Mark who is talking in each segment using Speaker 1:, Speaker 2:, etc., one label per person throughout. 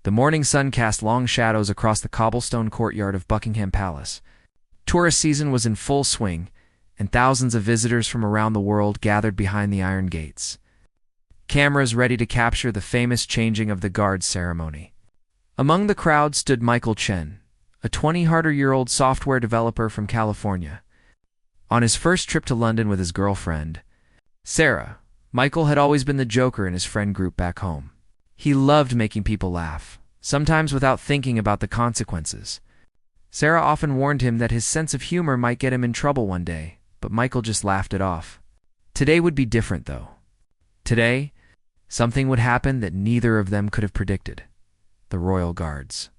Speaker 1: The morning sun cast long shadows across the cobblestone courtyard of Buckingham Palace. Tourist season was in full swing, and thousands of visitors from around the world gathered behind the iron gates, cameras ready to capture the famous changing of the guards ceremony. Among the crowd stood Michael Chen, a 20-year-old software developer from California. On his first trip to London with his girlfriend, Sarah, Michael had always been the joker in his friend group back home. He loved making people laugh, sometimes without thinking about the consequences. Sarah often warned him that his sense of humor might get him in trouble one day, but Michael just laughed it off. Today would be different, though. Today, something would happen that neither of them could have predicted. The royal guards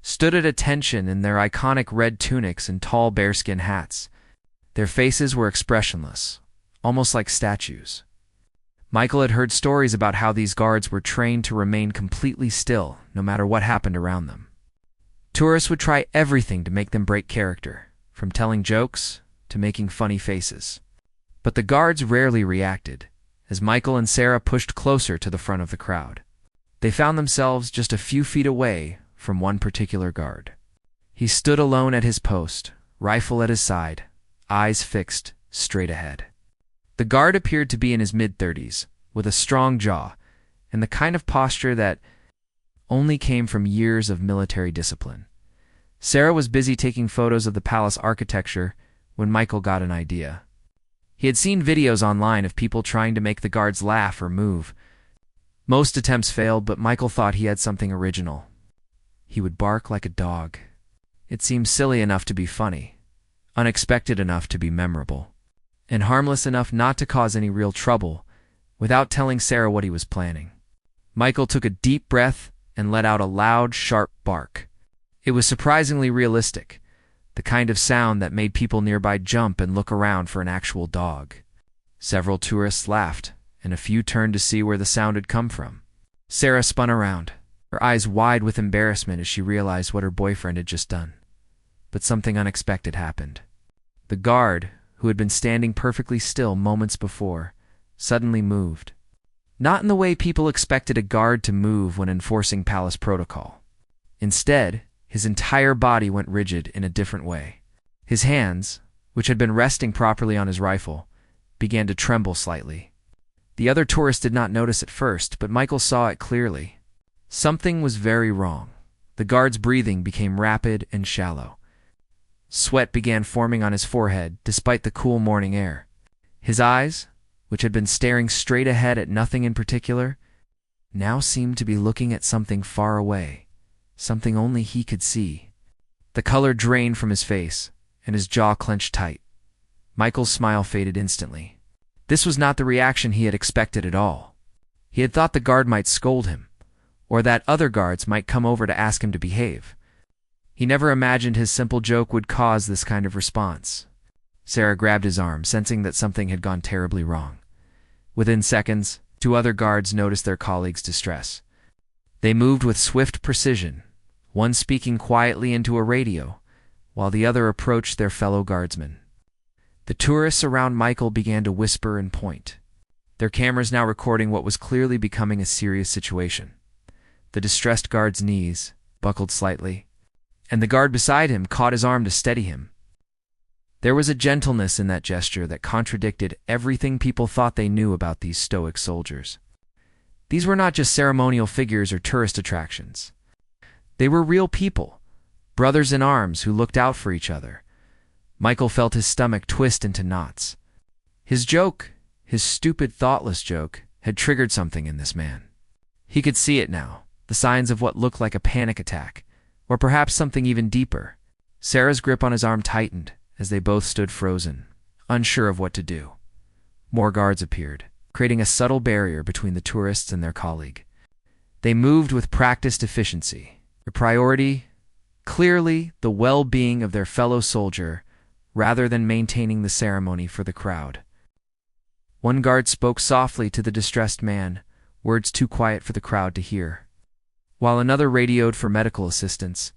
Speaker 1: stood at attention in their iconic red tunics and tall bearskin hats. Their faces were expressionless, almost like statues. Michael had heard stories about how these guards were trained to remain completely still, no matter what happened around them. Tourists would try everything to make them break character, from telling jokes to making funny faces. But the guards rarely reacted, as Michael and Sarah pushed closer to the front of the crowd. They found themselves just a few feet away from one particular guard. He stood alone at his post, rifle at his side, eyes fixed straight ahead. The guard appeared to be in his mid-30s, with a strong jaw, and the kind of posture that only came from years of military discipline. Sarah was busy taking photos of the palace architecture when Michael got an idea. He had seen videos online of people trying to make the guards laugh or move. Most attempts failed, but Michael thought he had something original. He would bark like a dog. It seemed silly enough to be funny, unexpected enough to be memorable, and harmless enough not to cause any real trouble, without telling Sarah what he was planning. Michael took a deep breath and let out a loud, sharp bark. It was surprisingly realistic, the kind of sound that made people nearby jump and look around for an actual dog. Several tourists laughed, and a few turned to see where the sound had come from. Sarah spun around, her eyes wide with embarrassment as she realized what her boyfriend had just done. But something unexpected happened. The guard, who had been standing perfectly still moments before, suddenly moved. Not in the way people expected a guard to move when enforcing palace protocol. Instead, his entire body went rigid in a different way. His hands, which had been resting properly on his rifle, began to tremble slightly. The other tourists did not notice at first, but Michael saw it clearly. Something was very wrong. The guard's breathing became rapid and shallow. Sweat began forming on his forehead, despite the cool morning air. His eyes, which had been staring straight ahead at nothing in particular, now seemed to be looking at something far away, something only he could see. The color drained from his face, and his jaw clenched tight. Michael's smile faded instantly. This was not the reaction he had expected at all. He had thought the guard might scold him, or that other guards might come over to ask him to behave. He never imagined his simple joke would cause this kind of response. Sarah grabbed his arm, sensing that something had gone terribly wrong. Within seconds, two other guards noticed their colleague's distress. They moved with swift precision, one speaking quietly into a radio, while the other approached their fellow guardsmen. The tourists around Michael began to whisper and point, their cameras now recording what was clearly becoming a serious situation. The distressed guard's knees buckled slightly, and the guard beside him caught his arm to steady him. There was a gentleness in that gesture that contradicted everything people thought they knew about these stoic soldiers. These were not just ceremonial figures or tourist attractions. They were real people, brothers in arms who looked out for each other. Michael felt his stomach twist into knots. His joke, his stupid, thoughtless joke, had triggered something in this man. He could see it now, the signs of what looked like a panic attack, or perhaps something even deeper. Sarah's grip on his arm tightened as they both stood frozen, unsure of what to do. More guards appeared, creating a subtle barrier between the tourists and their colleague. They moved with practiced efficiency, their priority clearly the well-being of their fellow soldier rather than maintaining the ceremony for the crowd. One guard spoke softly to the distressed man, words too quiet for the crowd to hear. While another radioed for medical assistance,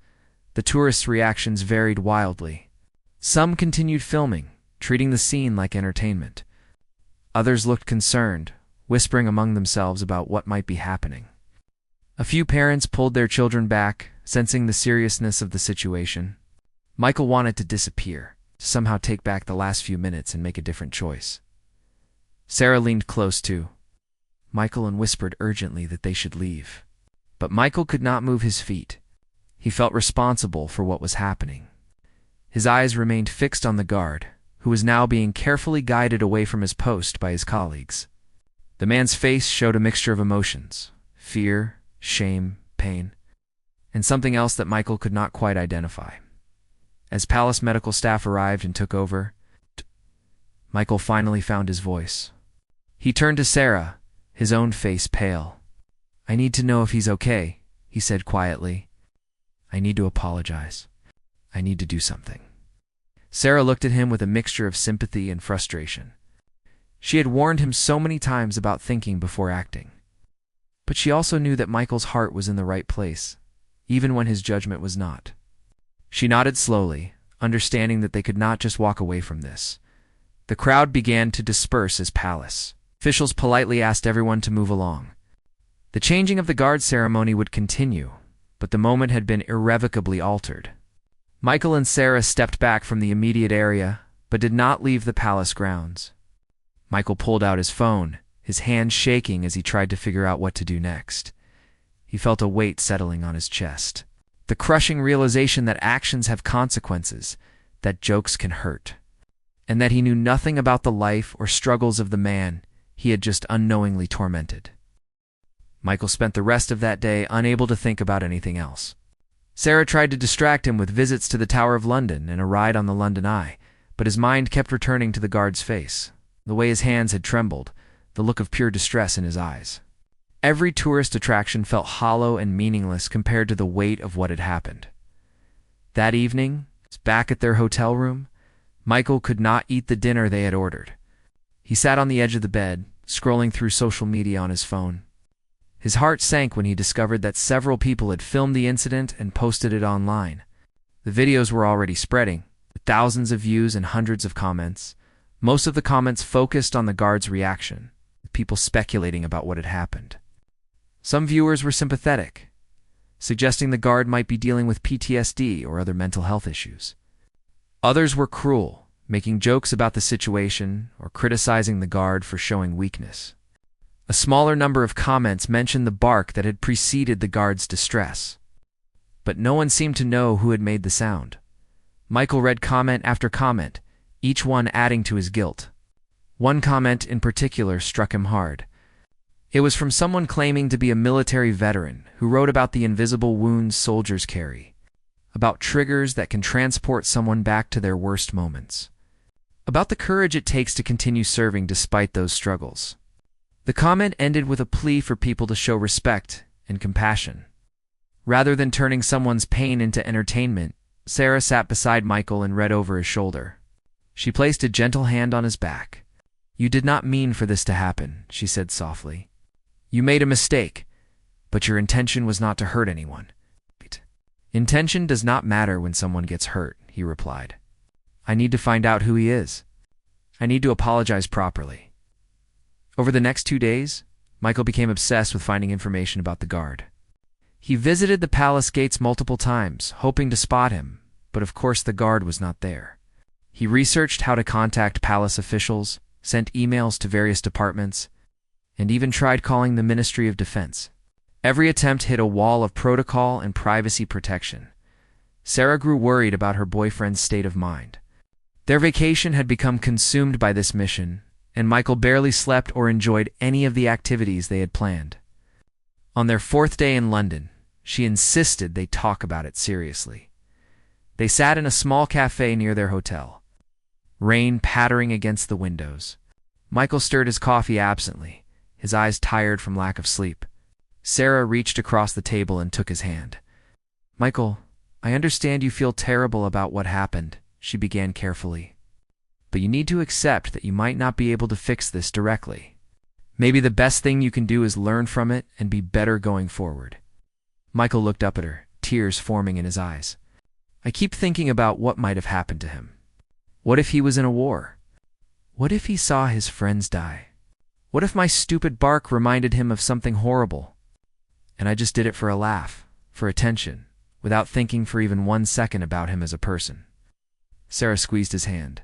Speaker 1: the tourists' reactions varied wildly. Some continued filming, treating the scene like entertainment. Others looked concerned, whispering among themselves about what might be happening. A few parents pulled their children back, sensing the seriousness of the situation. Michael wanted to disappear, to somehow take back the last few minutes and make a different choice. Sarah leaned close to Michael and whispered urgently that they should leave. But Michael could not move his feet. He felt responsible for what was happening. His eyes remained fixed on the guard, who was now being carefully guided away from his post by his colleagues. The man's face showed a mixture of emotions: fear, shame, pain, and something else that Michael could not quite identify. As palace medical staff arrived and took over, Michael finally found his voice. He turned to Sarah, his own face pale. "I need to know if he's okay," he said quietly. "I need to apologize. I need to do something." Sarah looked at him with a mixture of sympathy and frustration. She had warned him so many times about thinking before acting. But she also knew that Michael's heart was in the right place, even when his judgment was not. She nodded slowly, understanding that they could not just walk away from this. The crowd began to disperse as palace officials politely asked everyone to move along. The changing of the guard ceremony would continue, but the moment had been irrevocably altered. Michael and Sarah stepped back from the immediate area, but did not leave the palace grounds. Michael pulled out his phone, his hands shaking as he tried to figure out what to do next. He felt a weight settling on his chest. The crushing realization that actions have consequences, that jokes can hurt, and that he knew nothing about the life or struggles of the man he had just unknowingly tormented. Michael spent the rest of that day unable to think about anything else. Sarah tried to distract him with visits to the Tower of London and a ride on the London Eye, but his mind kept returning to the guard's face, the way his hands had trembled, the look of pure distress in his eyes. Every tourist attraction felt hollow and meaningless compared to the weight of what had happened. That evening, back at their hotel room, Michael could not eat the dinner they had ordered. He sat on the edge of the bed, scrolling through social media on his phone. His heart sank when he discovered that several people had filmed the incident and posted it online. The videos were already spreading, with thousands of views and hundreds of comments. Most of the comments focused on the guard's reaction, with people speculating about what had happened. Some viewers were sympathetic, suggesting the guard might be dealing with PTSD or other mental health issues. Others were cruel, making jokes about the situation or criticizing the guard for showing weakness. A smaller number of comments mentioned the bark that had preceded the guard's distress. But no one seemed to know who had made the sound. Michael read comment after comment, each one adding to his guilt. One comment in particular struck him hard. It was from someone claiming to be a military veteran who wrote about the invisible wounds soldiers carry, about triggers that can transport someone back to their worst moments, about the courage it takes to continue serving despite those struggles. The comment ended with a plea for people to show respect and compassion. Rather than turning someone's pain into entertainment, Sarah sat beside Michael and read over his shoulder. She placed a gentle hand on his back. "You did not mean for this to happen," she said softly. "You made a mistake, but your intention was not to hurt anyone." "Intention does not matter when someone gets hurt," he replied. "I need to find out who he is. I need to apologize properly." Over the next 2 days, Michael became obsessed with finding information about the guard. He visited the palace gates multiple times, hoping to spot him, but of course the guard was not there. He researched how to contact palace officials, sent emails to various departments, and even tried calling the Ministry of Defense. Every attempt hit a wall of protocol and privacy protection. Sarah grew worried about her boyfriend's state of mind. Their vacation had become consumed by this mission, and Michael barely slept or enjoyed any of the activities they had planned. On their 4th day in London, she insisted they talk about it seriously. They sat in a small cafe near their hotel, rain pattering against the windows. Michael stirred his coffee absently, his eyes tired from lack of sleep. Sarah reached across the table and took his hand. "Michael, I understand you feel terrible about what happened," she began carefully. "But you need to accept that you might not be able to fix this directly. Maybe the best thing you can do is learn from it and be better going forward." Michael looked up at her, tears forming in his eyes. "I keep thinking about what might have happened to him. What if he was in a war? What if he saw his friends die? What if my stupid bark reminded him of something horrible? And I just did it for a laugh, for attention, without thinking for even 1 second about him as a person. Sarah squeezed his hand.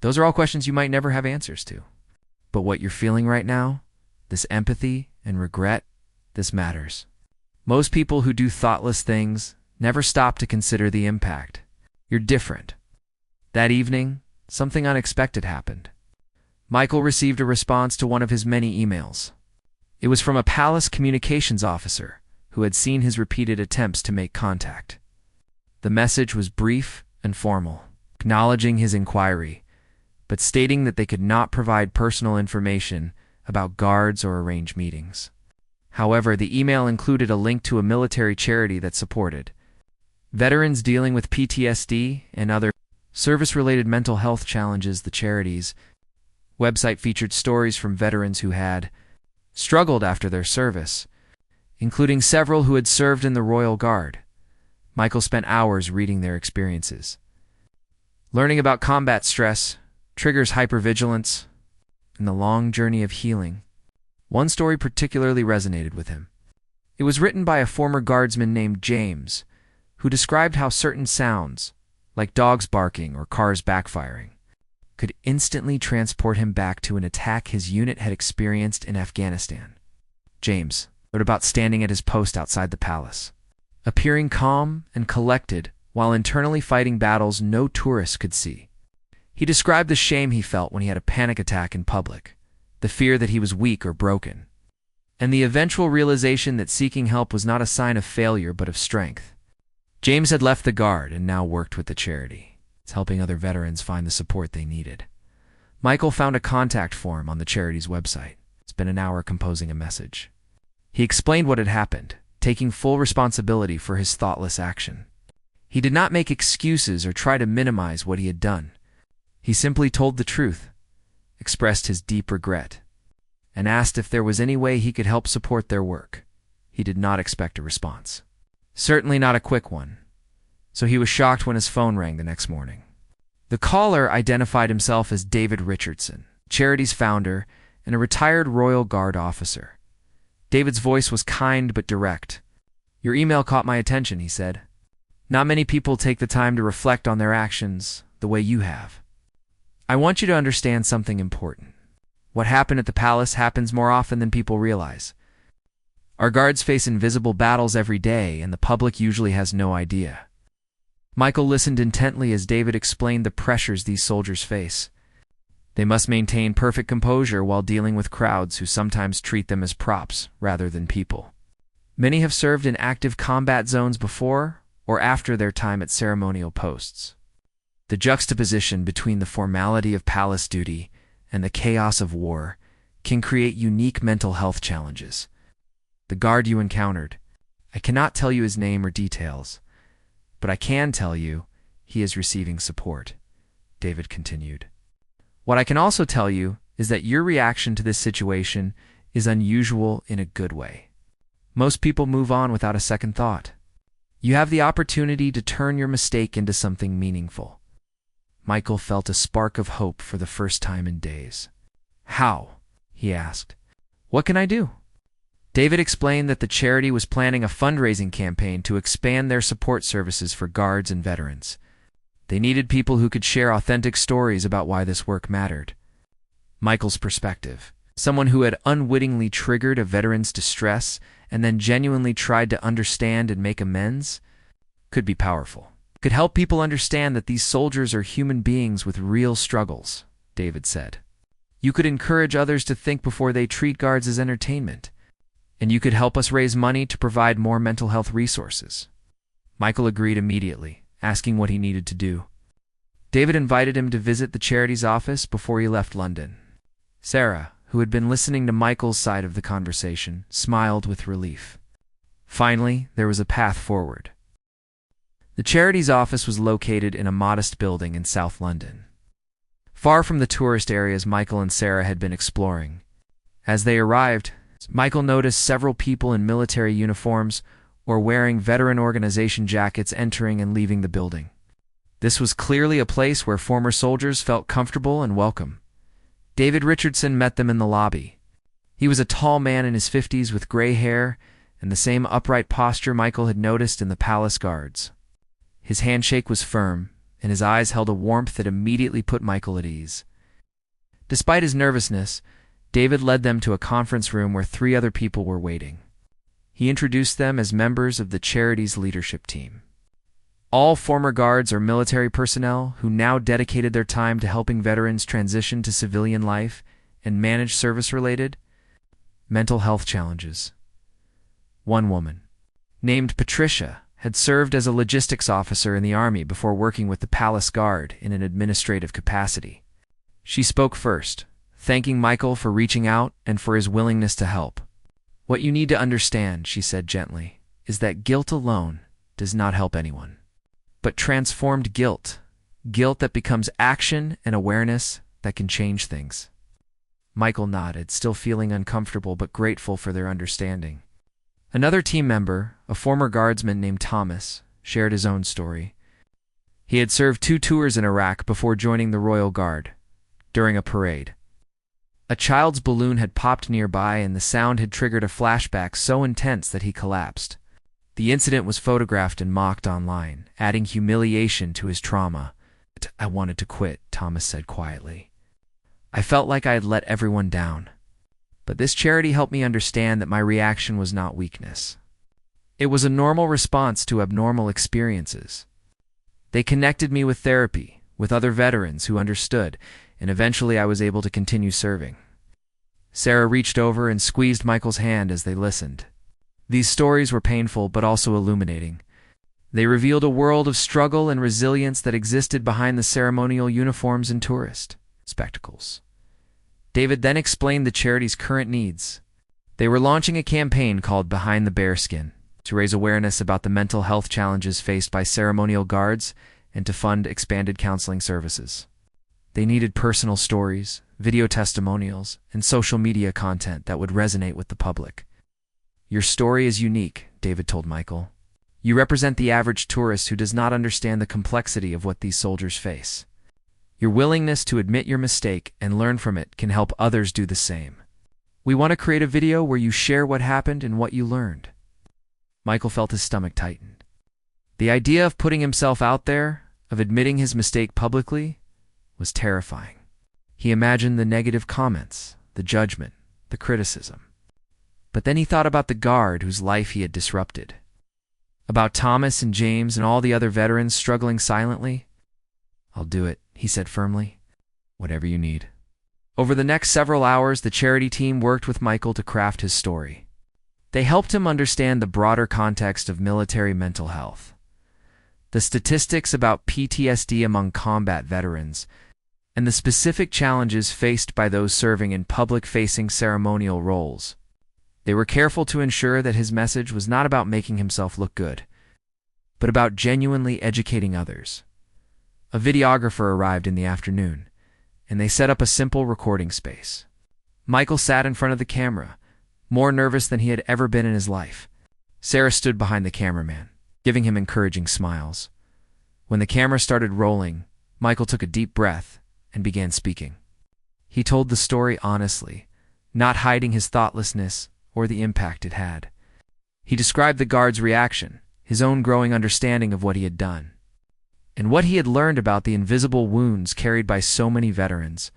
Speaker 1: Those are all questions you might never have answers to. But what you're feeling right now, this empathy and regret, this matters. Most people who do thoughtless things never stop to consider the impact. You're different. That evening, something unexpected happened. Michael received a response to one of his many emails. It was from a palace communications officer who had seen his repeated attempts to make contact. The message was brief and formal, acknowledging his inquiry, but stating that they could not provide personal information about guards or arrange meetings. However, the email included a link to a military charity that supported veterans dealing with PTSD and other service-related mental health challenges. The charity's website featured stories from veterans who had struggled after their service, including several who had served in the Royal Guard. Michael spent hours reading their experiences. Learning about combat stress triggers hypervigilance and the long journey of healing. One story particularly resonated with him. It was written by a former guardsman named James, who described how certain sounds, like dogs barking or cars backfiring, could instantly transport him back to an attack his unit had experienced in Afghanistan. James wrote about standing at his post outside the palace, appearing calm and collected while internally fighting battles no tourists could see. He described the shame he felt when he had a panic attack in public, the fear that he was weak or broken, and the eventual realization that seeking help was not a sign of failure but of strength. James had left the Guard and now worked with the charity. It's helping other veterans find the support they needed. Michael found a contact form on the charity's website. Spent an hour composing a message. He explained what had happened, taking full responsibility for his thoughtless action. He did not make excuses or try to minimize what he had done. He simply told the truth, expressed his deep regret, and asked if there was any way he could help support their work. He did not expect a response. Certainly not a quick one, so he was shocked when his phone rang the next morning. The caller identified himself as David Richardson, charity's founder and a retired Royal Guard officer. David's voice was kind but direct. "Your email caught my attention," he said. "Not many people take the time to reflect on their actions the way you have. I want you to understand something important. What happened at the palace happens more often than people realize. Our guards face invisible battles every day, and the public usually has no idea." Michael listened intently as David explained the pressures these soldiers face. They must maintain perfect composure while dealing with crowds who sometimes treat them as props rather than people. Many have served in active combat zones before or after their time at ceremonial posts. The juxtaposition between the formality of palace duty and the chaos of war can create unique mental health challenges. The guard you encountered, I cannot tell you his name or details, but I can tell you he is receiving support, David continued. What I can also tell you is that your reaction to this situation is unusual in a good way. Most people move on without a second thought. You have the opportunity to turn your mistake into something meaningful. Michael felt a spark of hope for the first time in days. "How?" he asked. "What can I do?" David explained that the charity was planning a fundraising campaign to expand their support services for guards and veterans. They needed people who could share authentic stories about why this work mattered. Michael's perspective, someone who had unwittingly triggered a veteran's distress and then genuinely tried to understand and make amends, could be powerful. Could help people understand that these soldiers are human beings with real struggles, David said. You could encourage others to think before they treat guards as entertainment, and you could help us raise money to provide more mental health resources. Michael agreed immediately, asking what he needed to do. David invited him to visit the charity's office before he left London. Sarah, who had been listening to Michael's side of the conversation, smiled with relief. Finally, there was a path forward. The charity's office was located in a modest building in South London, far from the tourist areas Michael and Sarah had been exploring. As they arrived, Michael noticed several people in military uniforms or wearing veteran organization jackets entering and leaving the building. This was clearly a place where former soldiers felt comfortable and welcome. David Richardson met them in the lobby. He was a tall man in his 50s with gray hair and the same upright posture Michael had noticed in the palace guards. His handshake was firm, and his eyes held a warmth that immediately put Michael at ease. Despite his nervousness, David led them to a conference room where 3 other people were waiting. He introduced them as members of the charity's leadership team. All former guards or military personnel who now dedicated their time to helping veterans transition to civilian life and manage service-related mental health challenges. One woman, named Patricia, had served as a logistics officer in the Army before working with the Palace Guard in an administrative capacity. She spoke first, thanking Michael for reaching out and for his willingness to help. "What you need to understand," she said gently, "is that guilt alone does not help anyone. But transformed guilt that becomes action and awareness, that can change things." Michael nodded, still feeling uncomfortable but grateful for their understanding. Another team member, a former guardsman named Thomas, shared his own story. He had served 2 tours in Iraq before joining the Royal Guard. During a parade, a child's balloon had popped nearby and the sound had triggered a flashback so intense that he collapsed. The incident was photographed and mocked online, adding humiliation to his trauma. "I wanted to quit," Thomas said quietly. "I felt like I had let everyone down. But this charity helped me understand that my reaction was not weakness. It was a normal response to abnormal experiences. They connected me with therapy, with other veterans who understood, and eventually I was able to continue serving." Sarah reached over and squeezed Michael's hand as they listened. These stories were painful but also illuminating. They revealed a world of struggle and resilience that existed behind the ceremonial uniforms and tourist spectacles. David then explained the charity's current needs. They were launching a campaign called Behind the Bearskin to raise awareness about the mental health challenges faced by ceremonial guards and to fund expanded counseling services. They needed personal stories, video testimonials, and social media content that would resonate with the public. "Your story is unique," David told Michael. "You represent the average tourist who does not understand the complexity of what these soldiers face. Your willingness to admit your mistake and learn from it can help others do the same. We want to create a video where you share what happened and what you learned." Michael felt his stomach tighten. The idea of putting himself out there, of admitting his mistake publicly, was terrifying. He imagined the negative comments, the judgment, the criticism. But then he thought about the guard whose life he had disrupted, about Thomas and James and all the other veterans struggling silently. "I'll do it," he said firmly. "Whatever you need." Over the next several hours, the charity team worked with Michael to craft his story. They helped him understand the broader context of military mental health, the statistics about PTSD among combat veterans, and the specific challenges faced by those serving in public-facing ceremonial roles. They were careful to ensure that his message was not about making himself look good, but about genuinely educating others. A videographer arrived in the afternoon, and they set up a simple recording space. Michael sat in front of the camera, more nervous than he had ever been in his life. Sarah stood behind the cameraman, giving him encouraging smiles. When the camera started rolling, Michael took a deep breath and began speaking. He told the story honestly, not hiding his thoughtlessness or the impact it had. He described the guard's reaction, his own growing understanding of what he had done, and what he had learned about the invisible wounds carried by so many veterans.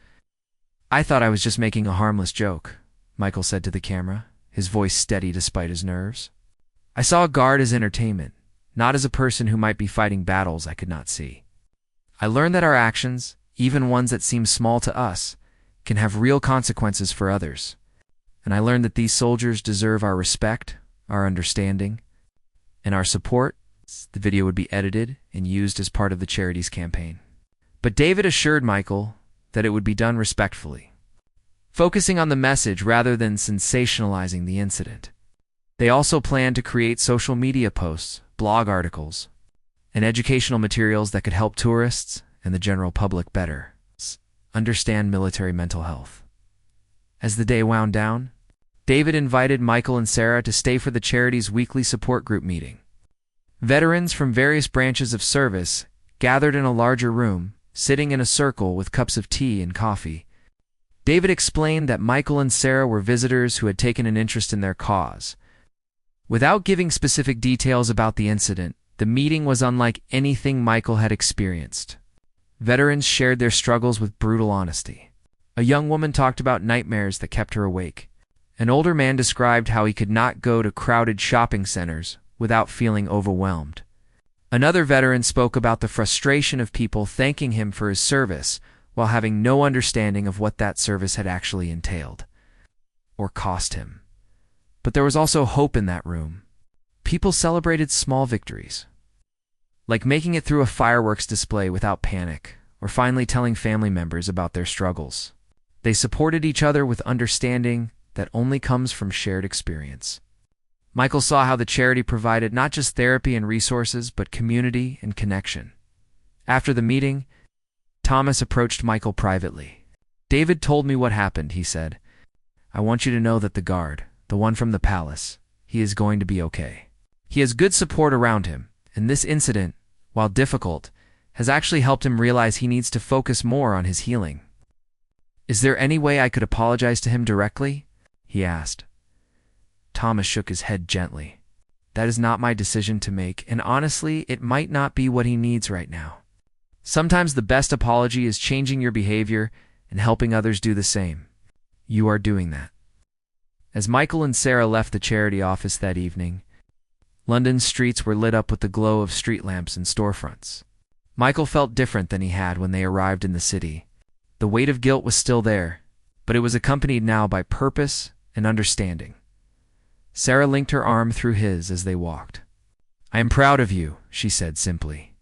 Speaker 1: "I thought I was just making a harmless joke," Michael said to the camera, his voice steady despite his nerves. "I saw a guard as entertainment, not as a person who might be fighting battles I could not see. I learned that our actions, even ones that seem small to us, can have real consequences for others. And I learned that these soldiers deserve our respect, our understanding, and our support." The video would be edited and used as part of the charity's campaign. But David assured Michael that it would be done respectfully, focusing on the message rather than sensationalizing the incident. They also planned to create social media posts, blog articles, and educational materials that could help tourists and the general public better understand military mental health. As the day wound down, David invited Michael and Sarah to stay for the charity's weekly support group meeting. Veterans from various branches of service gathered in a larger room, sitting in a circle with cups of tea and coffee. David explained that Michael and Sarah were visitors who had taken an interest in their cause, Without giving specific details about the incident, the meeting was unlike anything Michael had experienced. Veterans shared their struggles with brutal honesty. A young woman talked about nightmares that kept her awake. An older man described how he could not go to crowded shopping centers without feeling overwhelmed. Another veteran spoke about the frustration of people thanking him for his service while having no understanding of what that service had actually entailed or cost him. But there was also hope in that room. People celebrated small victories, like making it through a fireworks display without panic, or finally telling family members about their struggles. They supported each other with understanding that only comes from shared experience. Michael saw how the charity provided not just therapy and resources, but community and connection. After the meeting, Thomas approached Michael privately. "David told me what happened," he said. "I want you to know that the guard, the one from the palace, he is going to be okay. He has good support around him, and this incident, while difficult, has actually helped him realize he needs to focus more on his healing." "Is there any way I could apologize to him directly?" he asked. Thomas shook his head gently. "That is not my decision to make, and honestly, it might not be what he needs right now. Sometimes the best apology is changing your behavior and helping others do the same. You are doing that." As Michael and Sarah left the charity office that evening, London's streets were lit up with the glow of street lamps and storefronts. Michael felt different than he had when they arrived in the city. The weight of guilt was still there, but it was accompanied now by purpose and understanding. Sarah linked her arm through his as they walked. "I am proud of you," she said simply.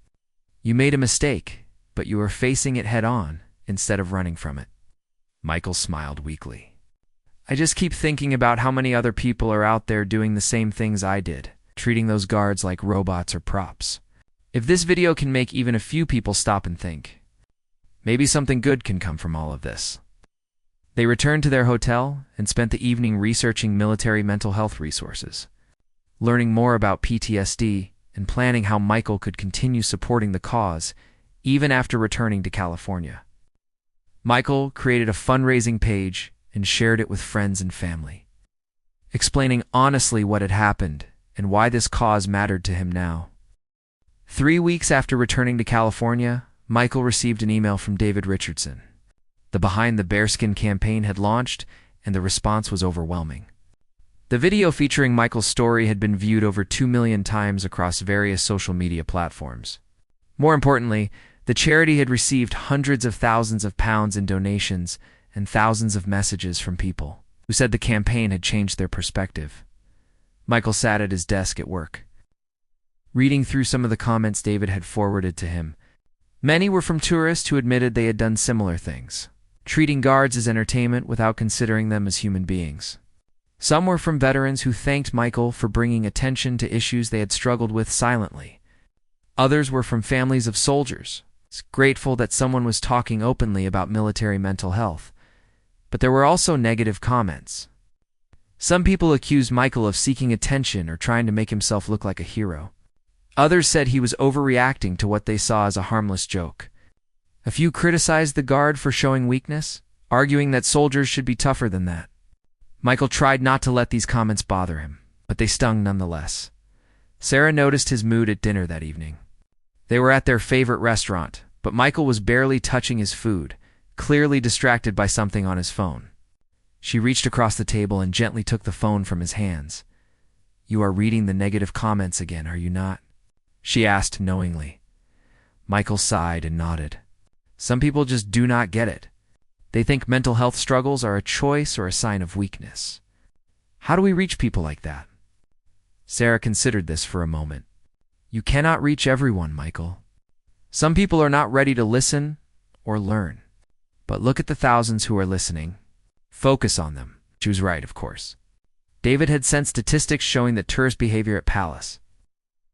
Speaker 1: "You made a mistake, but you are facing it head-on instead of running from it." Michael smiled weakly. "I just keep thinking about how many other people are out there doing the same things I did, treating those guards like robots or props. If this video can make even a few people stop and think, maybe something good can come from all of this." They returned to their hotel and spent the evening researching military mental health resources, learning more about PTSD, and planning how Michael could continue supporting the cause even after returning to California. Michael created a fundraising page and shared it with friends and family, explaining honestly what had happened and why this cause mattered to him now. 3 weeks after returning to California, Michael received an email from David Richardson. The Behind the Bearskin campaign had launched, and the response was overwhelming. The video featuring Michael's story had been viewed over 2 million times across various social media platforms. More importantly, the charity had received hundreds of thousands of pounds in donations and thousands of messages from people who said the campaign had changed their perspective. Michael sat at his desk at work, reading through some of the comments David had forwarded to him. Many were from tourists who admitted they had done similar things, treating guards as entertainment without considering them as human beings. Some were from veterans who thanked Michael for bringing attention to issues they had struggled with silently. Others were from families of soldiers, grateful that someone was talking openly about military mental health. But there were also negative comments. Some people accused Michael of seeking attention or trying to make himself look like a hero. Others said he was overreacting to what they saw as a harmless joke. A few criticized the guard for showing weakness, arguing that soldiers should be tougher than that. Michael tried not to let these comments bother him, but they stung nonetheless. Sarah noticed his mood at dinner that evening. They were at their favorite restaurant, but Michael was barely touching his food, clearly distracted by something on his phone. She reached across the table and gently took the phone from his hands. "You are reading the negative comments again, are you not?" she asked knowingly. Michael sighed and nodded. Some people just do not get it. They think mental health struggles are a choice or a sign of weakness. How do we reach people like that? Sarah considered this for a moment. You cannot reach everyone, Michael. Some people are not ready to listen or learn. But look at the thousands who are listening. Focus on them. She was right, of course. David had sent statistics showing that tourist behavior at Palace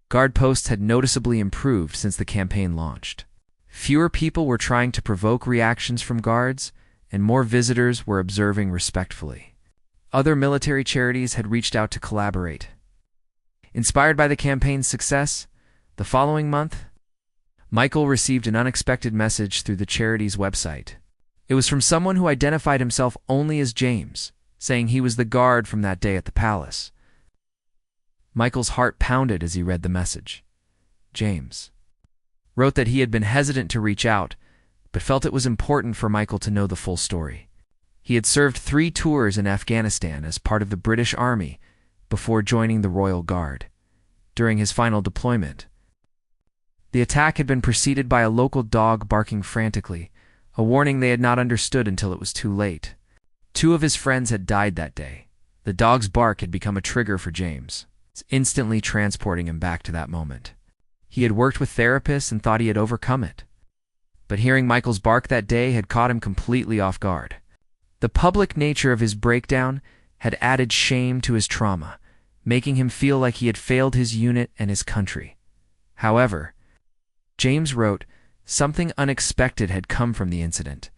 Speaker 1: guard posts had noticeably improved since the campaign launched. Fewer people were trying to provoke reactions from guards, and more visitors were observing respectfully. Other military charities had reached out to collaborate. Inspired by the campaign's success, the following month, Michael received an unexpected message through the charity's website. It was from someone who identified himself only as James, saying he was the guard from that day at the palace. Michael's heart pounded as he read the message. James wrote that he had been hesitant to reach out, but felt it was important for Michael to know the full story. He had served 3 tours in Afghanistan as part of the British Army before joining the Royal Guard. During his final deployment, the attack had been preceded by a local dog barking frantically, a warning they had not understood until it was too late. 2 of his friends had died that day. The dog's bark had become a trigger for James, instantly transporting him back to that moment. He had worked with therapists and thought he had overcome it. But hearing Michael's bark that day had caught him completely off guard. The public nature of his breakdown had added shame to his trauma, making him feel like he had failed his unit and his country. However, James wrote, something unexpected had come from the incident.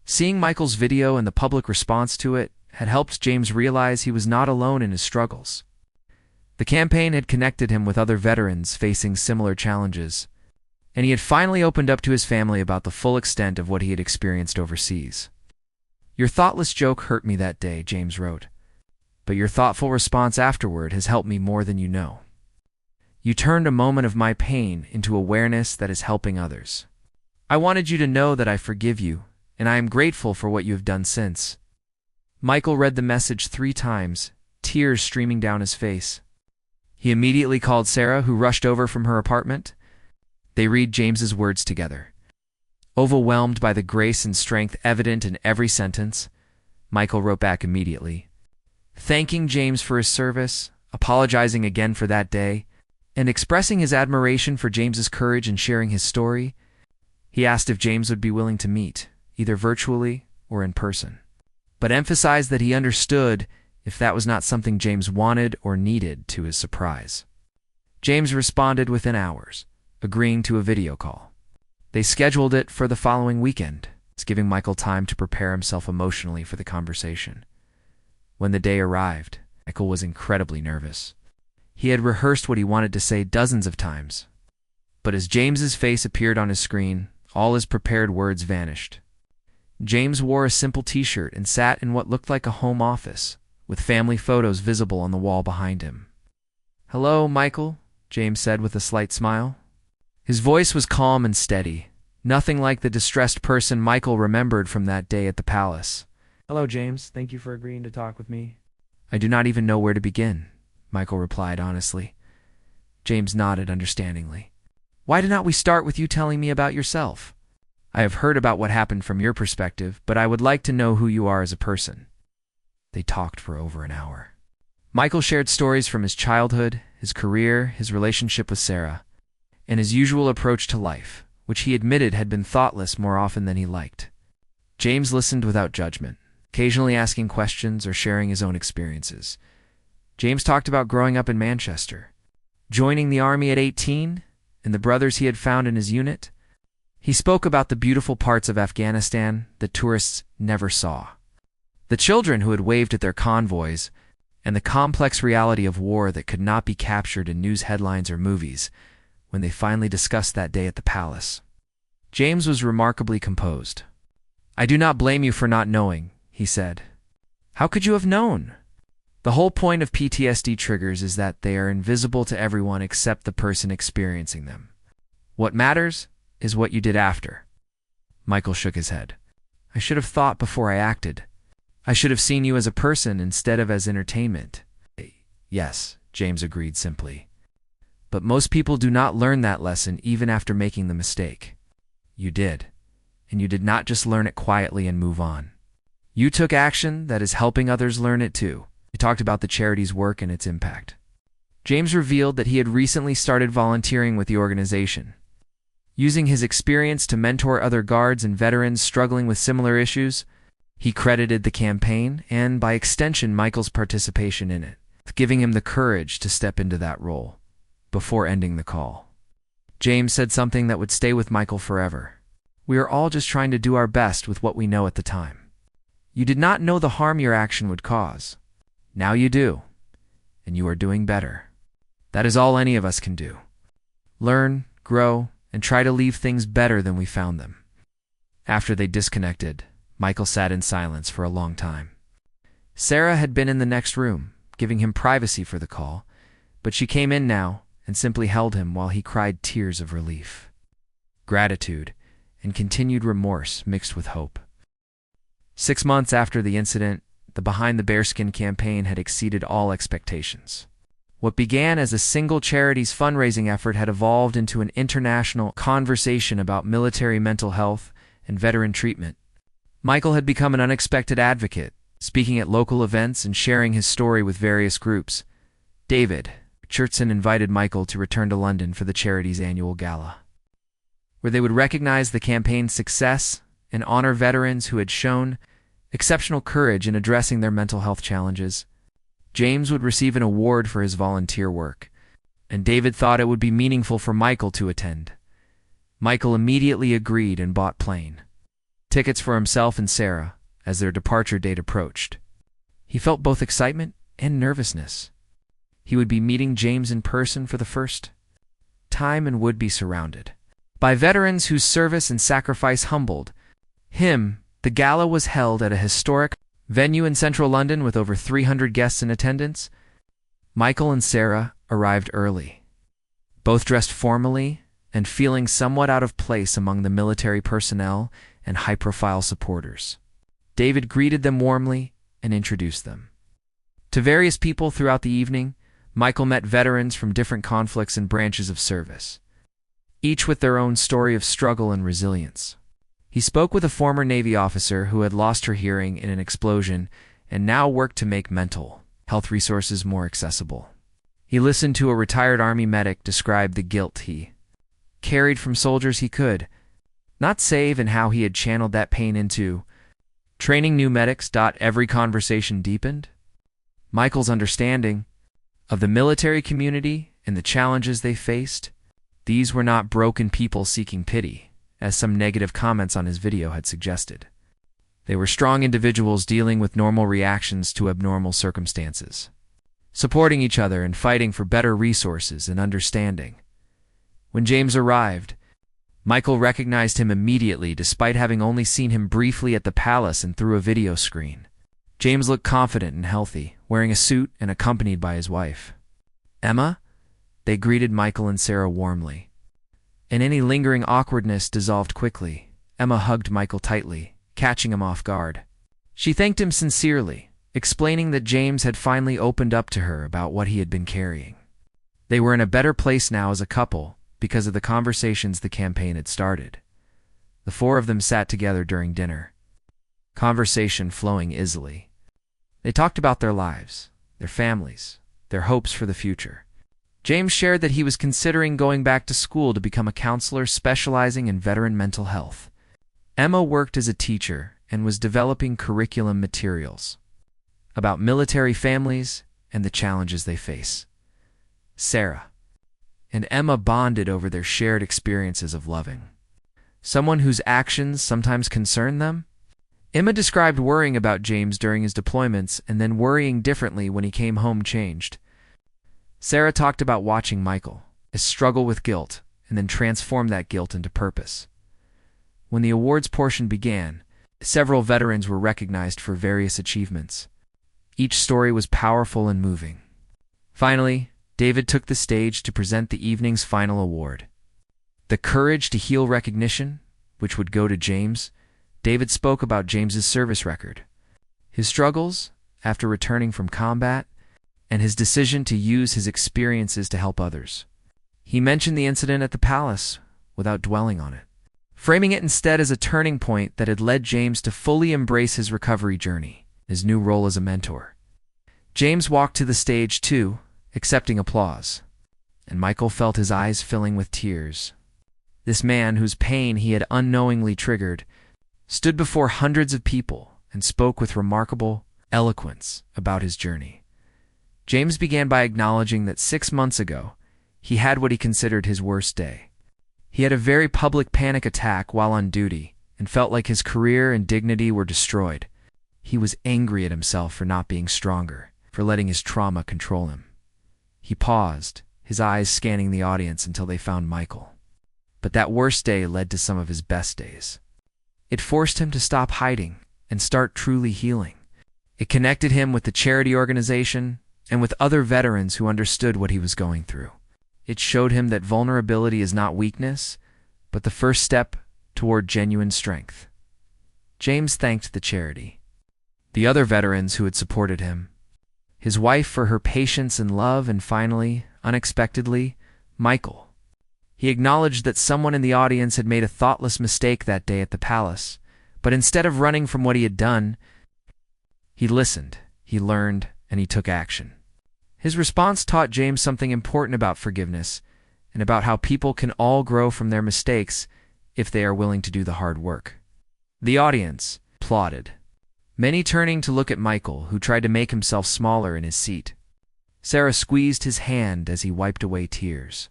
Speaker 1: Seeing Michael's video and the public response to it had helped James realize he was not alone in his struggles. The campaign had connected him with other veterans facing similar challenges, and he had finally opened up to his family about the full extent of what he had experienced overseas. Your thoughtless joke hurt me that day, James wrote, but your thoughtful response afterward has helped me more than you know. You turned a moment of my pain into awareness that is helping others. I wanted you to know that I forgive you, and I am grateful for what you have done since. Michael read the message 3 times, tears streaming down his face. He immediately called Sarah, who rushed over from her apartment. They read James's words together. Overwhelmed by the grace and strength evident in every sentence, Michael wrote back immediately, thanking James for his service, apologizing again for that day, and expressing his admiration for James's courage in sharing his story. He asked if James would be willing to meet, either virtually or in person, but emphasized that he understood if that was not something James wanted or needed, to his surprise. James responded within hours, agreeing to a video call. They scheduled it for the following weekend, giving Michael time to prepare himself emotionally for the conversation. When the day arrived, Michael was incredibly nervous. He had rehearsed what he wanted to say dozens of times, but as James's face appeared on his screen, all his prepared words vanished. James wore a simple t-shirt and sat in what looked like a home office, with family photos visible on the wall behind him. Hello, Michael, James said with a slight smile. His voice was calm and steady, nothing like the distressed person Michael remembered from that day at the palace. Hello, James. Thank you for agreeing to talk with me. I do not even know where to begin, Michael replied honestly. James nodded understandingly. Why did not we start with you telling me about yourself? I have heard about what happened from your perspective, but I would like to know who you are as a person. They talked for over an hour. Michael shared stories from his childhood, his career, his relationship with Sarah, and his usual approach to life, which he admitted had been thoughtless more often than he liked. James listened without judgment, occasionally asking questions or sharing his own experiences. James talked about growing up in Manchester, joining the army at 18, and the brothers he had found in his unit. He spoke about the beautiful parts of Afghanistan that tourists never saw, the children who had waved at their convoys, and the complex reality of war that could not be captured in news headlines or movies. When they finally discussed that day at the palace, James was remarkably composed. I do not blame you for not knowing, he said. How could you have known? The whole point of PTSD triggers is that they are invisible to everyone except the person experiencing them. What matters is what you did after. Michael shook his head. I should have thought before I acted. I should have seen you as a person instead of as entertainment. Yes, James agreed simply. But most people do not learn that lesson even after making the mistake. You did. And you did not just learn it quietly and move on. You took action that is helping others learn it too. He talked about the charity's work and its impact. James revealed that he had recently started volunteering with the organization, using his experience to mentor other guards and veterans struggling with similar issues. He credited the campaign and, by extension, Michael's participation in it, giving him the courage to step into that role. Before ending the call, James said something that would stay with Michael forever. We are all just trying to do our best with what we know at the time. You did not know the harm your action would cause. Now you do, and you are doing better. That is all any of us can do. Learn, grow, and try to leave things better than we found them. After they disconnected, Michael sat in silence for a long time. Sarah had been in the next room, giving him privacy for the call, but she came in now and simply held him while he cried tears of relief, gratitude, and continued remorse mixed with hope. 6 months after the incident, the Behind the Bearskin campaign had exceeded all expectations. What began as a single charity's fundraising effort had evolved into an international conversation about military mental health and veteran treatment. Michael had become an unexpected advocate, speaking at local events and sharing his story with various groups. David Chertson invited Michael to return to London for the charity's annual gala, where they would recognize the campaign's success and honor veterans who had shown exceptional courage in addressing their mental health challenges. James would receive an award for his volunteer work, and David thought it would be meaningful for Michael to attend. Michael immediately agreed and bought plane tickets for himself and Sarah as their departure date approached. He felt both excitement and nervousness. He would be meeting James in person for the first time and would be surrounded by veterans whose service and sacrifice humbled him. The gala was held at a historic venue in central London with over 300 guests in attendance. Michael and Sarah arrived early, both dressed formally and feeling somewhat out of place among the military personnel and high-profile supporters. David greeted them warmly and introduced them to various people throughout the evening. Michael met veterans from different conflicts and branches of service, each with their own story of struggle and resilience. He spoke with a former Navy officer who had lost her hearing in an explosion and now worked to make mental health resources more accessible. He listened to a retired Army medic describe the guilt he carried from soldiers he could not save and how he had channeled that pain into training new medics. Every conversation deepened Michael's understanding of the military community and the challenges they faced. These were not broken people seeking pity, as some negative comments on his video had suggested. They were strong individuals dealing with normal reactions to abnormal circumstances, supporting each other and fighting for better resources and understanding. When James arrived, Michael recognized him immediately despite having only seen him briefly at the palace and through a video screen. James looked confident and healthy, wearing a suit and accompanied by his wife, Emma. They greeted Michael and Sarah warmly, and any lingering awkwardness dissolved quickly. Emma hugged Michael tightly, catching him off guard. She thanked him sincerely, explaining that James had finally opened up to her about what he had been carrying. They were in a better place now as a couple because of the conversations the campaign had started. The four of them sat together during dinner, conversation flowing easily. They talked about their lives, their families, their hopes for the future. James shared that he was considering going back to school to become a counselor specializing in veteran mental health. Emma worked as a teacher and was developing curriculum materials about military families and the challenges they face. Sarah and Emma bonded over their shared experiences of loving someone whose actions sometimes concern them. Emma described worrying about James during his deployments and then worrying differently when he came home changed. Sarah talked about watching Michael struggle with guilt and then transform that guilt into purpose. When the awards portion began, several veterans were recognized for various achievements. Each story was powerful and moving. Finally, David took the stage to present the evening's final award, the Courage to Heal recognition, which would go to James. David spoke about James's service record, his struggles after returning from combat, and his decision to use his experiences to help others. He mentioned the incident at the palace without dwelling on it, framing it instead as a turning point that had led James to fully embrace his recovery journey, his new role as a mentor. James walked to the stage too, accepting applause, and Michael felt his eyes filling with tears. This man, whose pain he had unknowingly triggered, stood before hundreds of people and spoke with remarkable eloquence about his journey. James began by acknowledging that 6 months ago, he had what he considered his worst day. He had a very public panic attack while on duty and felt like his career and dignity were destroyed. He was angry at himself for not being stronger, for letting his trauma control him. He paused, his eyes scanning the audience until they found Michael. But that worst day led to some of his best days. It forced him to stop hiding and start truly healing. It connected him with the charity organization and with other veterans who understood what he was going through. It showed him that vulnerability is not weakness, but the first step toward genuine strength. James thanked the charity, the other veterans who had supported him, his wife for her patience and love, and finally, unexpectedly, Michael. He acknowledged that someone in the audience had made a thoughtless mistake that day at the palace, but instead of running from what he had done, he listened, he learned, and he took action. His response taught James something important about forgiveness and about how people can all grow from their mistakes if they are willing to do the hard work. The audience applauded, many turning to look at Michael, who tried to make himself smaller in his seat. Sarah squeezed his hand as he wiped away tears.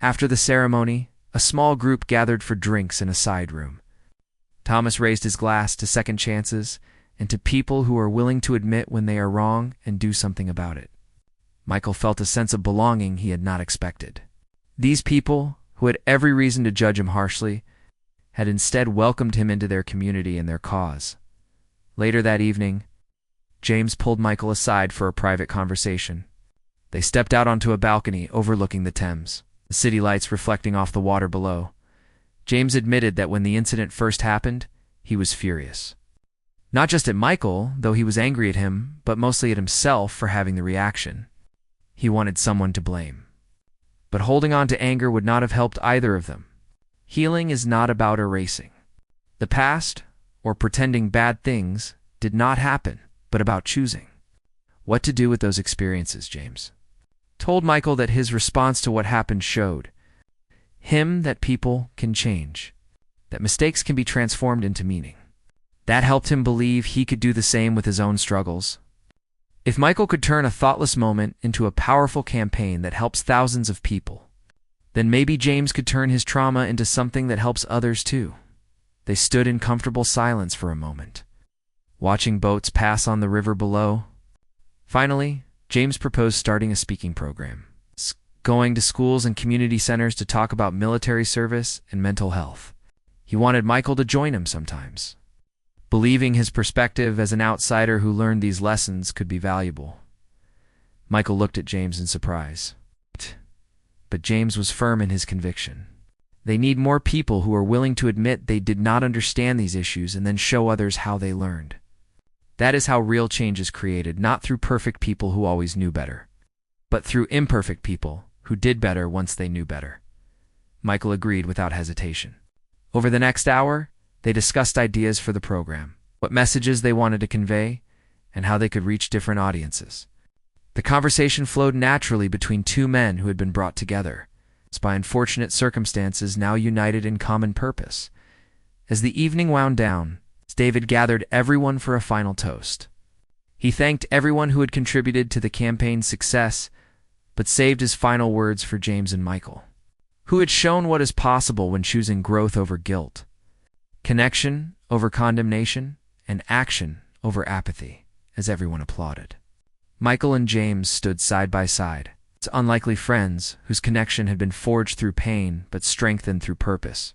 Speaker 1: After the ceremony, a small group gathered for drinks in a side room. Thomas raised his glass to second chances and to people who are willing to admit when they are wrong and do something about it. Michael felt a sense of belonging he had not expected. These people, who had every reason to judge him harshly, had instead welcomed him into their community and their cause. Later that evening, James pulled Michael aside for a private conversation. They stepped out onto a balcony overlooking the Thames, the city lights reflecting off the water below. James admitted that when the incident first happened, he was furious. Not just at Michael, though he was angry at him, but mostly at himself for having the reaction. He wanted someone to blame. But holding on to anger would not have helped either of them. Healing is not about erasing the past or pretending bad things did not happen, but about choosing what to do with those experiences. James told Michael that his response to what happened showed him that people can change, that mistakes can be transformed into meaning. That helped him believe he could do the same with his own struggles. If Michael could turn a thoughtless moment into a powerful campaign that helps thousands of people, then maybe James could turn his trauma into something that helps others too. They stood in comfortable silence for a moment, watching boats pass on the river below. Finally, James proposed starting a speaking program, going to schools and community centers to talk about military service and mental health. He wanted Michael to join him sometimes, believing his perspective as an outsider who learned these lessons could be valuable. Michael looked at James in surprise. But James was firm in his conviction. They need more people who are willing to admit they did not understand these issues and then show others how they learned. That is how real change is created, not through perfect people who always knew better, but through imperfect people who did better once they knew better. Michael agreed without hesitation. Over the next hour, they discussed ideas for the program, what messages they wanted to convey, and how they could reach different audiences. The conversation flowed naturally between two men who had been brought together, by unfortunate circumstances now united in common purpose. As the evening wound down, David gathered everyone for a final toast. He thanked everyone who had contributed to the campaign's success, but saved his final words for James and Michael, who had shown what is possible when choosing growth over guilt, connection over condemnation, and action over apathy, as everyone applauded. Michael and James stood side by side, unlikely friends whose connection had been forged through pain but strengthened through purpose.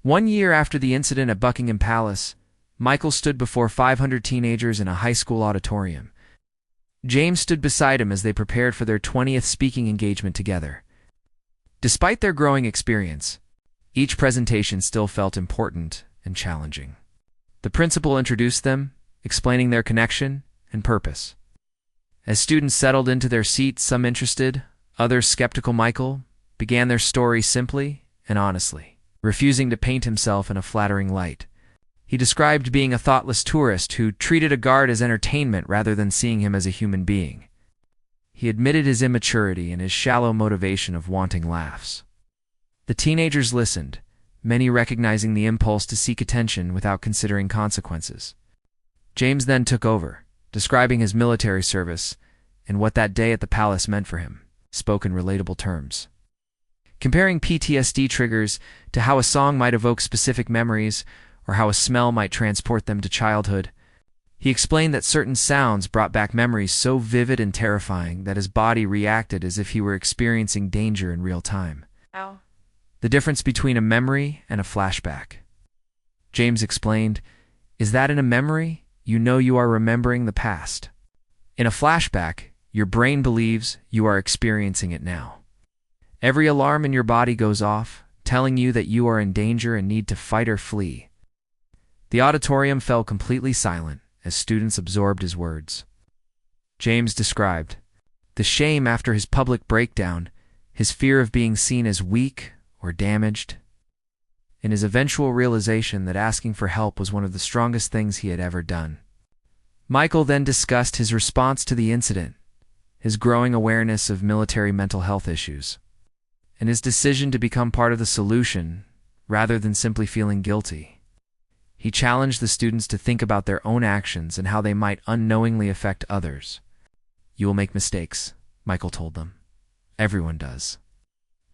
Speaker 1: 1 year after the incident at Buckingham Palace, Michael stood before 500 teenagers in a high school auditorium. James stood beside him as they prepared for their 20th speaking engagement together. Despite their growing experience, each presentation still felt important and challenging. The principal introduced them, explaining their connection and purpose. As students settled into their seats, some interested, others skeptical, Michael began their story simply and honestly, refusing to paint himself in a flattering light. He described being a thoughtless tourist who treated a guard as entertainment rather than seeing him as a human being. He admitted his immaturity and his shallow motivation of wanting laughs. The teenagers listened, many recognizing the impulse to seek attention without considering consequences. James then took over, describing his military service and what that day at the palace meant for him, spoke in relatable terms. Comparing PTSD triggers to how a song might evoke specific memories or how a smell might transport them to childhood, he explained that certain sounds brought back memories so vivid and terrifying that his body reacted as if he were experiencing danger in real time.
Speaker 2: Ow.
Speaker 1: The difference between a memory and a flashback. James explained, is that in a memory, you know you are remembering the past. In a flashback, your brain believes you are experiencing it now. Every alarm in your body goes off, telling you that you are in danger and need to fight or flee. The auditorium fell completely silent as students absorbed his words. James described the shame after his public breakdown, his fear of being seen as weak or damaged, and his eventual realization that asking for help was one of the strongest things he had ever done. Michael then discussed his response to the incident, his growing awareness of military mental health issues, and his decision to become part of the solution rather than simply feeling guilty. He challenged the students to think about their own actions and how they might unknowingly affect others. "You will make mistakes," Michael told them. "Everyone does.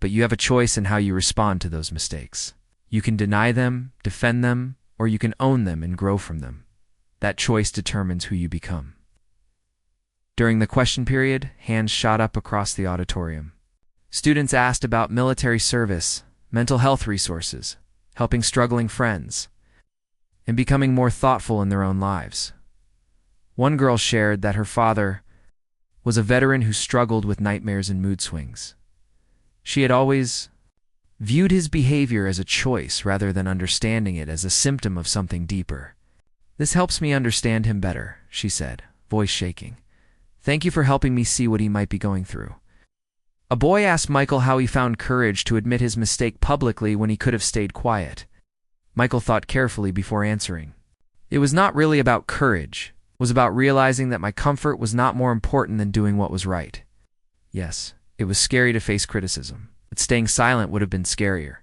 Speaker 1: But you have a choice in how you respond to those mistakes. You can deny them, defend them, or you can own them and grow from them. That choice determines who you become." During the question period, hands shot up across the auditorium. Students asked about military service, mental health resources, helping struggling friends, and becoming more thoughtful in their own lives. One girl shared that her father was a veteran who struggled with nightmares and mood swings. She had always viewed his behavior as a choice rather than understanding it as a symptom of something deeper. "This helps me understand him better," she said, voice shaking. "Thank you for helping me see what he might be going through." A boy asked Michael how he found courage to admit his mistake publicly when he could have stayed quiet. Michael thought carefully before answering. "It was not really about courage. It was about realizing that my comfort was not more important than doing what was right. Yes, it was scary to face criticism, but staying silent would have been scarier,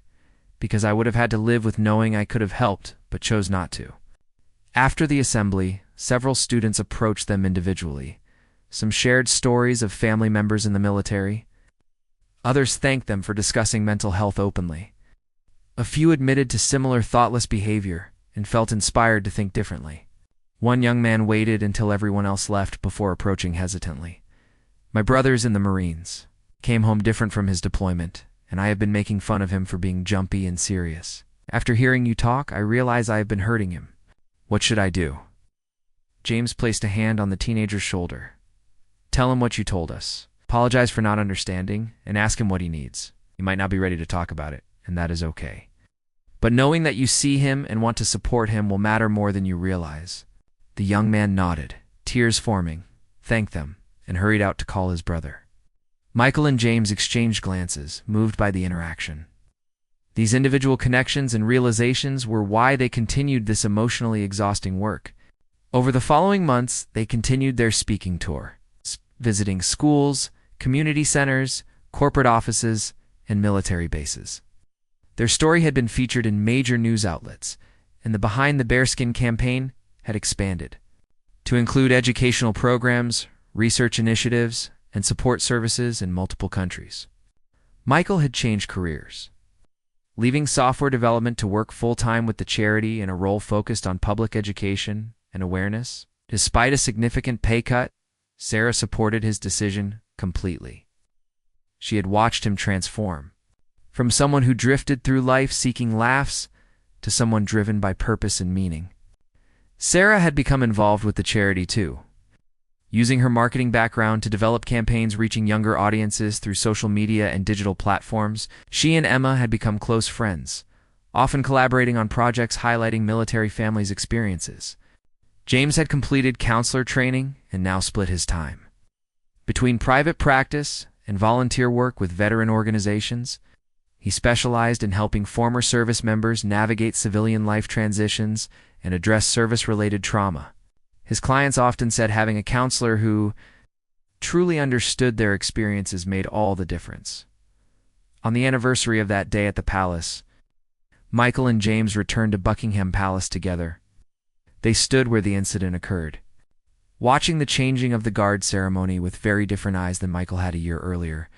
Speaker 1: because I would have had to live with knowing I could have helped, but chose not to." After the assembly, several students approached them individually. Some shared stories of family members in the military. Others thanked them for discussing mental health openly. A few admitted to similar thoughtless behavior and felt inspired to think differently. One young man waited until everyone else left before approaching hesitantly. "My brother's in the Marines. Came home different from his deployment, and I have been making fun of him for being jumpy and serious. After hearing you talk, I realize I have been hurting him. What should I do?" James placed a hand on the teenager's shoulder. "Tell him what you told us. Apologize for not understanding, and ask him what he needs. He might not be ready to talk about it, and that is okay. But knowing that you see him and want to support him will matter more than you realize." The young man nodded, tears forming, thanked them, and hurried out to call his brother. Michael and James exchanged glances, moved by the interaction. These individual connections and realizations were why they continued this emotionally exhausting work. Over the following months, they continued their speaking tour, visiting schools, community centers, corporate offices, and military bases. Their story had been featured in major news outlets, and the Behind the Bearskin campaign had expanded to include educational programs, research initiatives, and support services in multiple countries. Michael had changed careers, leaving software development to work full-time with the charity in a role focused on public education and awareness. Despite a significant pay cut, Sarah supported his decision completely. She had watched him transform, from someone who drifted through life seeking laughs to someone driven by purpose and meaning. Sarah had become involved with the charity too, using her marketing background to develop campaigns reaching younger audiences through social media and digital platforms. She and Emma had become close friends, often collaborating on projects highlighting military families' experiences. James had completed counselor training and now split his time between private practice and volunteer work with veteran organizations. He specialized in helping former service members navigate civilian life transitions and address service-related trauma. His clients often said having a counselor who truly understood their experiences made all the difference. On the anniversary of that day at the palace, Michael and James returned to Buckingham Palace together. They stood where the incident occurred, watching the changing of the guard ceremony with very different eyes than Michael had a year earlier.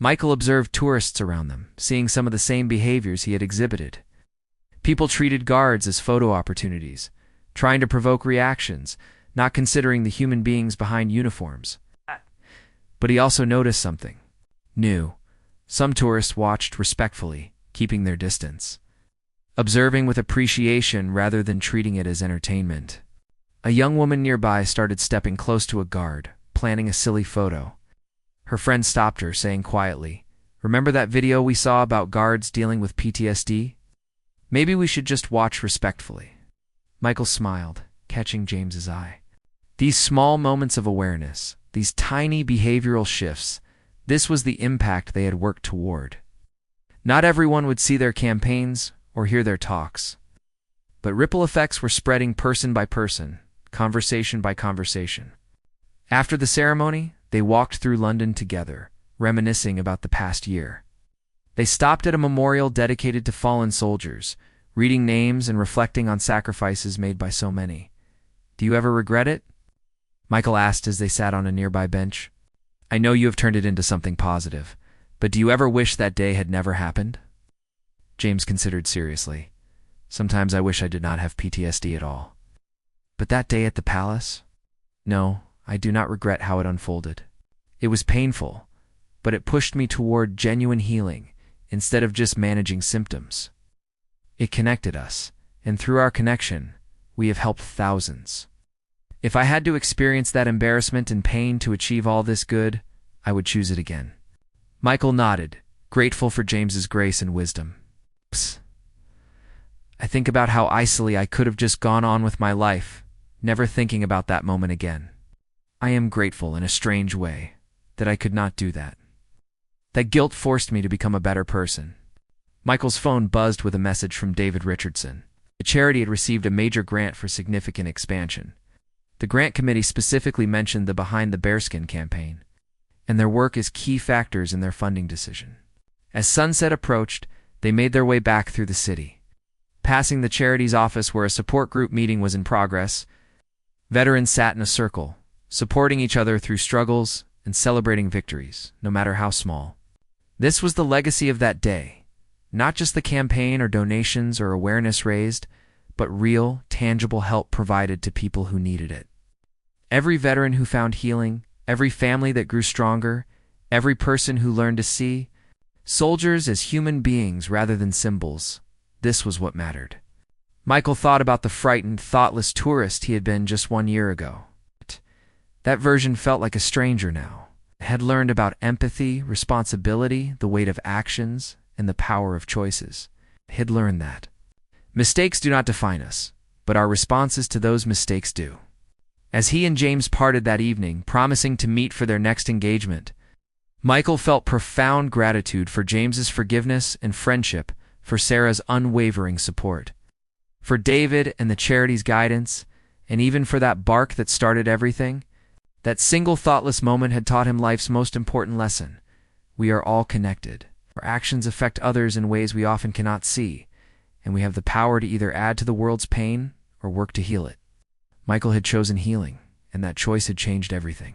Speaker 1: Michael observed tourists around them, seeing some of the same behaviors he had exhibited. People treated guards as photo opportunities, trying to provoke reactions, not considering the human beings behind uniforms. But he also noticed something new. Some tourists watched respectfully, keeping their distance, observing with appreciation rather than treating it as entertainment. A young woman nearby started stepping close to a guard, planning a silly photo. Her friend stopped her, saying quietly, "Remember that video we saw about guards dealing with PTSD? Maybe we should just watch respectfully." Michael smiled, catching James's eye. These small moments of awareness, these tiny behavioral shifts, this was the impact they had worked toward. Not everyone would see their campaigns or hear their talks, but ripple effects were spreading person by person, conversation by conversation. After the ceremony, they walked through London together, reminiscing about the past year. They stopped at a memorial dedicated to fallen soldiers, reading names and reflecting on sacrifices made by so many. "Do you ever regret it?" Michael asked as they sat on a nearby bench. "I know you have turned it into something positive, but do you ever wish that day had never happened?" James considered seriously. "Sometimes I wish I did not have PTSD at all. But that day at the palace? No, I do not regret how it unfolded. It was painful, but it pushed me toward genuine healing instead of just managing symptoms. It connected us, and through our connection, we have helped thousands. If I had to experience that embarrassment and pain to achieve all this good, I would choose it again." Michael nodded, grateful for James's grace and wisdom. "Psst. I think about how easily I could have just gone on with my life, never thinking about that moment again. I am grateful in a strange way that I could not do that. That guilt forced me to become a better person." Michael's phone buzzed with a message from David Richardson. The charity had received a major grant for significant expansion. The grant committee specifically mentioned the Behind the Bearskin campaign, and their work is key factors in their funding decision. As sunset approached, they made their way back through the city. Passing the charity's office where a support group meeting was in progress, veterans sat in a circle, supporting each other through struggles and celebrating victories, no matter how small. This was the legacy of that day, not just the campaign or donations or awareness raised, but real, tangible help provided to people who needed it. Every veteran who found healing, every family that grew stronger, every person who learned to see soldiers as human beings rather than symbols, this was what mattered. Michael thought about the frightened, thoughtless tourist he had been just 1 year ago. That version felt like a stranger now. Had learned about empathy, responsibility, the weight of actions, and the power of choices. He'd learned that mistakes do not define us, but our responses to those mistakes do. As he and James parted that evening, promising to meet for their next engagement, Michael felt profound gratitude for James's forgiveness and friendship, for Sarah's unwavering support, for David and the charity's guidance, and even for that bark that started everything. That single thoughtless moment had taught him life's most important lesson. We are all connected. Our actions affect others in ways we often cannot see, and we have the power to either add to the world's pain or work to heal it. Michael had chosen healing, and that choice had changed everything.